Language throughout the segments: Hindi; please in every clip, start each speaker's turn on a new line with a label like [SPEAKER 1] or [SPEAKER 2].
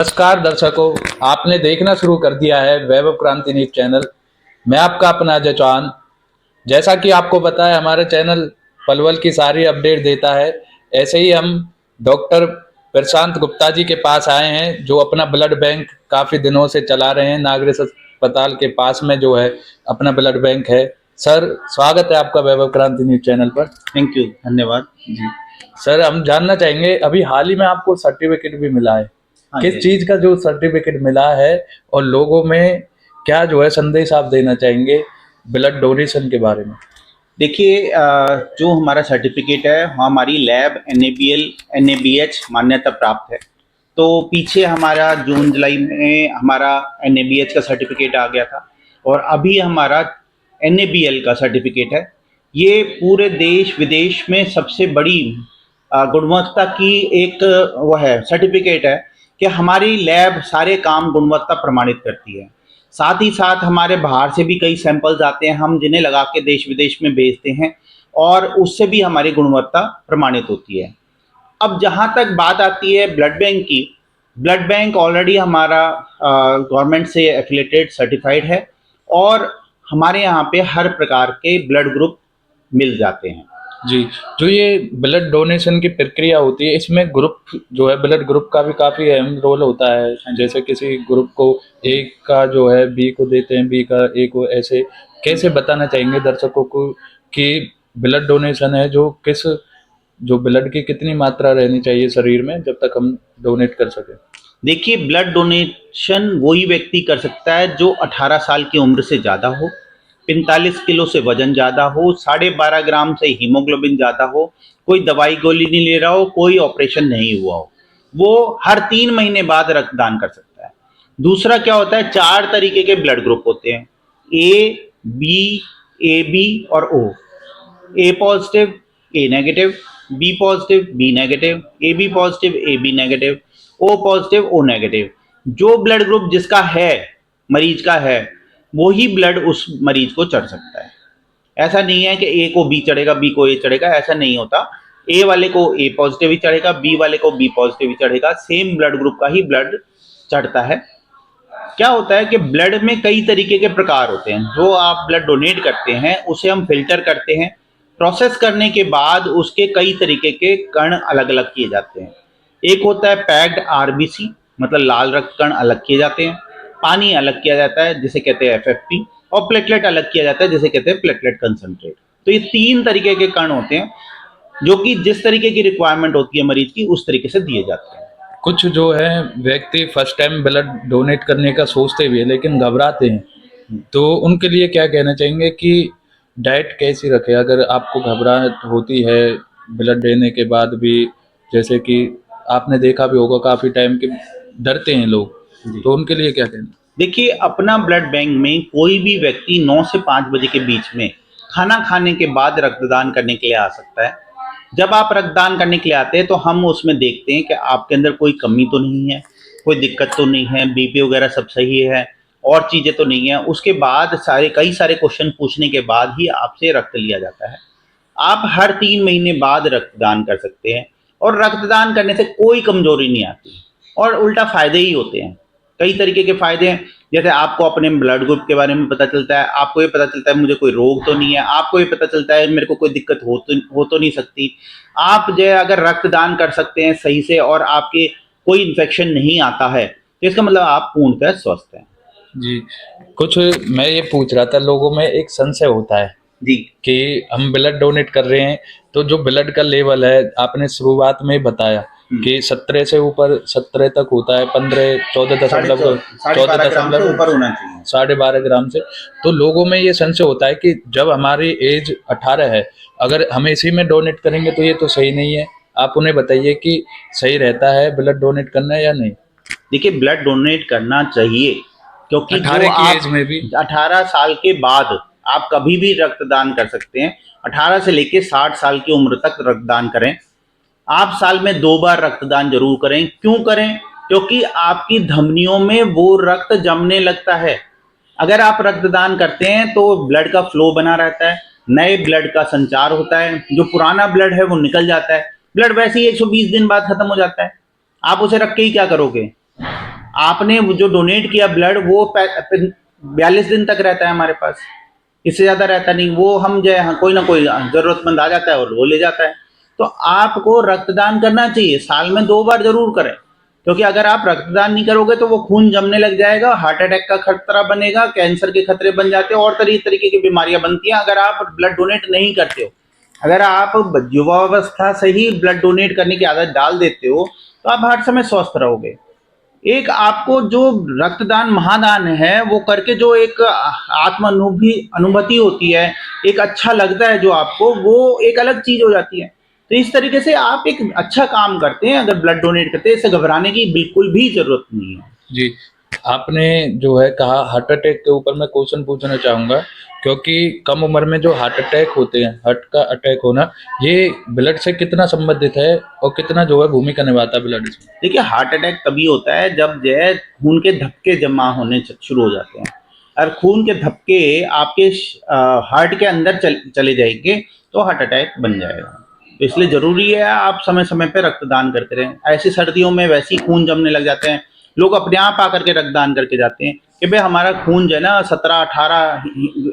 [SPEAKER 1] नमस्कार दर्शकों, आपने देखना शुरू कर दिया है वैभव क्रांति न्यूज चैनल। मैं आपका अपना अजय चौहान। जैसा कि आपको पता है, हमारा चैनल पलवल की सारी अपडेट देता है। ऐसे ही हम डॉक्टर प्रशांत गुप्ता जी के पास आए हैं, जो अपना ब्लड बैंक काफ़ी दिनों से चला रहे हैं। नागरिक अस्पताल के पास में जो है अपना ब्लड बैंक है। सर, स्वागत है आपका वैभव क्रांति न्यूज चैनल पर।
[SPEAKER 2] थैंक यू, धन्यवाद जी।
[SPEAKER 1] सर, हम जानना चाहेंगे, अभी हाल ही में आपको सर्टिफिकेट भी मिला है।
[SPEAKER 2] हाँ
[SPEAKER 1] किस
[SPEAKER 2] जी।
[SPEAKER 1] चीज का जो सर्टिफिकेट मिला है और लोगों में क्या जो है संदेश आप देना चाहेंगे ब्लड डोनेशन के बारे में?
[SPEAKER 2] देखिए, जो हमारा सर्टिफिकेट है हमारी लैब NABL NABH मान्यता प्राप्त है। तो पीछे हमारा जून जुलाई में हमारा NABH का सर्टिफिकेट आ गया था और अभी हमारा NABL का सर्टिफिकेट है। ये पूरे देश विदेश में सबसे बड़ी गुणवत्ता की एक वो है सर्टिफिकेट है कि हमारी लैब सारे काम गुणवत्ता प्रमाणित करती है। साथ ही साथ हमारे बाहर से भी कई सैंपल्स आते हैं, हम जिन्हें लगा के देश विदेश में भेजते हैं और उससे भी हमारी गुणवत्ता प्रमाणित होती है। अब जहाँ तक बात आती है ब्लड बैंक की, ब्लड बैंक ऑलरेडी हमारा गवर्नमेंट से एफिलेटेड सर्टिफाइड है और हमारे यहाँ पे हर प्रकार के ब्लड ग्रुप मिल जाते हैं।
[SPEAKER 1] जी, जो ये ब्लड डोनेशन की प्रक्रिया होती है, इसमें ग्रुप जो है ब्लड ग्रुप का भी काफ़ी अहम रोल होता है। जैसे किसी ग्रुप को ए का जो है बी को देते हैं, बी का ए को, ऐसे कैसे बताना चाहेंगे दर्शकों को कि ब्लड डोनेशन है जो ब्लड की कितनी मात्रा रहनी चाहिए शरीर में जब तक हम डोनेट कर सकें?
[SPEAKER 2] देखिए, ब्लड डोनेशन वही व्यक्ति कर सकता है जो 18 साल की उम्र से ज़्यादा हो, 45 किलो से वजन ज़्यादा हो, 12.5 ग्राम से हीमोग्लोबिन ज़्यादा हो, कोई दवाई गोली नहीं ले रहा हो, कोई ऑपरेशन नहीं हुआ हो। वो हर 3 महीने बाद रक्तदान कर सकता है। दूसरा क्या होता है, 4 तरीके के ब्लड ग्रुप होते हैं, ए, बी, AB और O। A positive, A negative, B positive, B negative, AB positive, AB negative, O positive, O negative. जो ब्लड ग्रुप जिसका है, मरीज का है, वो ही ब्लड उस मरीज को चढ़ सकता है। ऐसा नहीं है कि ए को बी चढ़ेगा, बी को ए चढ़ेगा, ऐसा नहीं होता। ए वाले को ए पॉजिटिव ही चढ़ेगा, बी वाले को बी पॉजिटिव ही चढ़ेगा। सेम ब्लड ग्रुप का ही ब्लड चढ़ता है। क्या होता है कि ब्लड में कई तरीके के प्रकार होते हैं। जो आप ब्लड डोनेट करते हैं उसे हम फिल्टर करते हैं। प्रोसेस करने के बाद उसके कई तरीके के कण अलग अलग किए जाते हैं। एक होता है पैक्ड RBC, मतलब लाल रक्त कण अलग किए जाते हैं। पानी अलग किया जाता है जिसे कहते हैं FFP, और प्लेटलेट अलग किया जाता है जिसे कहते हैं प्लेटलेट कंसंट्रेट। तो ये 3 तरीके के कण होते हैं जो कि जिस तरीके की रिक्वायरमेंट होती है मरीज की उस तरीके से दिए जाते हैं।
[SPEAKER 1] कुछ जो है व्यक्ति फर्स्ट टाइम ब्लड डोनेट करने का सोचते भी है लेकिन घबराते हैं, तो उनके लिए क्या कहना चाहेंगे कि डाइट कैसी रखें अगर आपको घबराहट होती है ब्लड देने के बाद भी? जैसे कि आपने देखा भी होगा काफ़ी टाइम के डरते हैं लोग, तो उनके लिए क्या कहना?
[SPEAKER 2] देखिए, अपना ब्लड बैंक में कोई भी व्यक्ति 9 से 5 बजे के बीच में खाना खाने के बाद रक्तदान करने के लिए आ सकता है। जब आप रक्तदान करने के लिए आते हैं तो हम उसमें देखते हैं कि आपके अंदर कोई कमी तो नहीं है, कोई दिक्कत तो नहीं है, BP वगैरह सब सही है और चीज़ें तो नहीं है। उसके बाद कई सारे क्वेश्चन पूछने के बाद ही आपसे रक्त लिया जाता है। आप हर 3 महीने बाद रक्तदान कर सकते हैं और रक्तदान करने से कोई कमजोरी नहीं आती और उल्टा फ़ायदे ही होते हैं। कई तरीके के फ़ायदे हैं, जैसे आपको अपने ब्लड ग्रुप के बारे में पता चलता है, आपको ये पता चलता है मुझे कोई रोग तो नहीं है, आपको ये पता चलता है मेरे को कोई दिक्कत हो तो नहीं सकती। आप जो है अगर रक्तदान कर सकते हैं सही से और आपके कोई इन्फेक्शन नहीं आता है तो इसका मतलब आप पूर्णतः स्वस्थ हैं।
[SPEAKER 1] जी, कुछ मैं ये पूछ रहा था, लोगों में एक संशय होता है
[SPEAKER 2] जी।
[SPEAKER 1] कि हम ब्लड डोनेट कर रहे हैं, तो जो ब्लड का लेवल है आपने शुरुआत में ही बताया कि 17 से ऊपर 17 तक होता है, 15 14 दशमलव 14
[SPEAKER 2] ग्राम से
[SPEAKER 1] दशमलव
[SPEAKER 2] ऊपर होना चाहिए।
[SPEAKER 1] 12.5 ग्राम से। तो लोगों में ये संशय होता है कि जब हमारी एज 18 है, अगर हम इसी में डोनेट करेंगे तो ये तो सही नहीं है। आप उन्हें बताइए कि सही रहता है ब्लड डोनेट करना या नहीं?
[SPEAKER 2] देखिए, ब्लड डोनेट करना चाहिए क्योंकि जो
[SPEAKER 1] 18 की एज
[SPEAKER 2] आप
[SPEAKER 1] में भी?
[SPEAKER 2] 18 साल के बाद आप कभी भी रक्तदान कर सकते हैं। 18 से लेकर 60 साल की उम्र तक रक्तदान करें। आप साल में 2 बार रक्तदान जरूर करें। क्यों करें? क्योंकि आपकी धमनियों में वो रक्त जमने लगता है। अगर आप रक्तदान करते हैं तो ब्लड का फ्लो बना रहता है, नए ब्लड का संचार होता है, जो पुराना ब्लड है वो निकल जाता है। ब्लड वैसे ही 120 दिन बाद खत्म हो जाता है, आप उसे रख के ही क्या करोगे? आपने वो जो डोनेट किया ब्लड वो 42 दिन तक रहता है हमारे पास, इससे ज़्यादा रहता नहीं। वो हम जो है कोई ना कोई ज़रूरतमंद आ जाता है और वो ले जाता है। तो आपको रक्तदान करना चाहिए, साल में 2 बार ज़रूर करें, क्योंकि अगर आप रक्तदान नहीं करोगे तो वो खून जमने लग जाएगा, हार्ट अटैक का खतरा बनेगा, कैंसर के खतरे बन जाते हैं और तरीके की बीमारियां बनती हैं अगर आप ब्लड डोनेट नहीं करते हो। अगर आप युवावस्था से ही ब्लड डोनेट करने की आदत डाल देते हो तो आप हर समय स्वस्थ रहोगे। एक आपको जो रक्तदान महादान है वो करके जो एक अनुभूति होती है, एक अच्छा लगता है जो आपको, वो एक अलग चीज हो जाती है। तो इस तरीके से आप एक अच्छा काम करते हैं अगर ब्लड डोनेट करते हैं, इससे घबराने की बिल्कुल भी जरूरत नहीं है।
[SPEAKER 1] जी, आपने जो है कहा हार्ट अटैक के ऊपर मैं क्वेश्चन पूछना चाहूँगा, क्योंकि कम उम्र में जो हार्ट अटैक होते हैं, हार्ट का अटैक होना, ये ब्लड से कितना संबंधित है और कितना जो है भूमिका निभाता है ब्लड इसमें?
[SPEAKER 2] देखिए, हार्ट अटैक तभी होता है जब जो है खून के धक्के जमा होने शुरू हो जाते हैं, और खून के धक्के आपके हार्ट के अंदर चले जाएंगे तो हार्ट अटैक बन जाएगा। तो इसलिए ज़रूरी है आप समय समय पे रक्तदान करते रहें। ऐसी सर्दियों में वैसे ही खून जमने लग जाते हैं, लोग अपने आप आकर के रक्तदान करके जाते हैं कि भाई हमारा खून जो है ना 17-18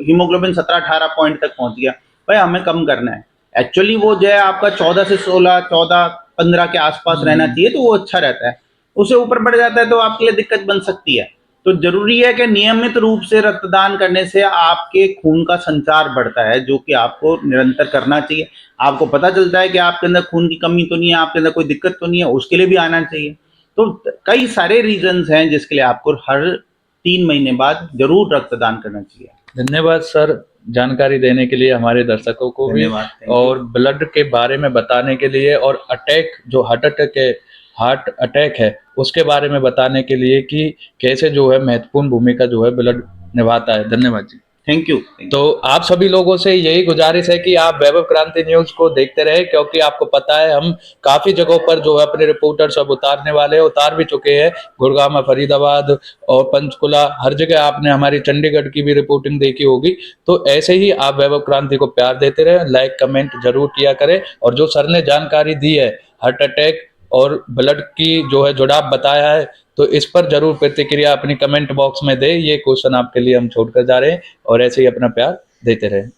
[SPEAKER 2] हीमोग्लोबिन 17-18 पॉइंट तक पहुंच गया, भाई हमें कम करना है। एक्चुअली वो जो है आपका 14 से 16, 14-15 के आसपास रहना चाहिए, तो वो अच्छा रहता है। उससे ऊपर बढ़ जाता है तो आपके लिए दिक्कत बन सकती है। तो जरूरी है कि नियमित रूप से रक्तदान करने से आपके खून का संचार बढ़ता है, जो कि आपको निरंतर करना चाहिए। आपको पता चलता है कि आपके अंदर खून की कमी तो नहीं है, आपके अंदर कोई दिक्कत तो नहीं है, उसके लिए भी आना चाहिए। तो कई सारे रीजंस हैं जिसके लिए आपको हर 3 महीने बाद जरूर रक्तदान करना चाहिए।
[SPEAKER 1] धन्यवाद सर, जानकारी देने के लिए हमारे दर्शकों को भी,
[SPEAKER 2] धन्यवाद, thank you।
[SPEAKER 1] और ब्लड के बारे में बताने के लिए, और अटैक जो हार्ट अटैक है उसके बारे में बताने के लिए कि कैसे जो है महत्वपूर्ण भूमिका जो है ब्लड निभाता है। धन्यवाद जी।
[SPEAKER 2] Thank you.
[SPEAKER 1] तो आप सभी लोगों से यही गुजारिश है कि आप वैभव क्रांति न्यूज को देखते रहे, क्योंकि आपको पता है हम काफी जगहों पर जो है अपने रिपोर्टर सब उतारने वाले, उतार भी चुके हैं। गुड़गांव, फरीदाबाद और पंचकुला, हर जगह आपने हमारी चंडीगढ़ की भी रिपोर्टिंग देखी होगी। तो ऐसे ही आप वैभव क्रांति को प्यार देते रहे, लाइक कमेंट जरूर किया करें, और जो सर ने जानकारी दी है हार्ट अटैक और ब्लड की जो है जुड़ाव बताया है, तो इस पर जरूर प्रतिक्रिया अपनी कमेंट बॉक्स में दे। ये क्वेश्चन आपके लिए हम छोड़कर जा रहे हैं, और ऐसे ही अपना प्यार देते रहें।